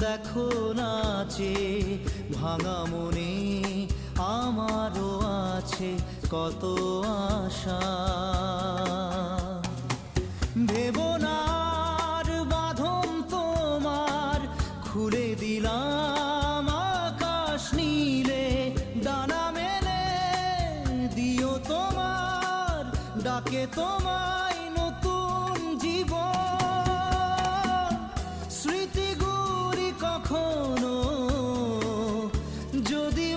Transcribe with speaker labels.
Speaker 1: দেখো নাচে ভাঙা মনে আমারও আছে কত আশা। ভেবো না আর বাঁধন তোমার, খুলে দিলাম আকাশ নীলে। ডানা মেলে দিও তোমার, ডাকে তোমায় নতুন জীবন। স্মৃতিগুলি কখনো যদি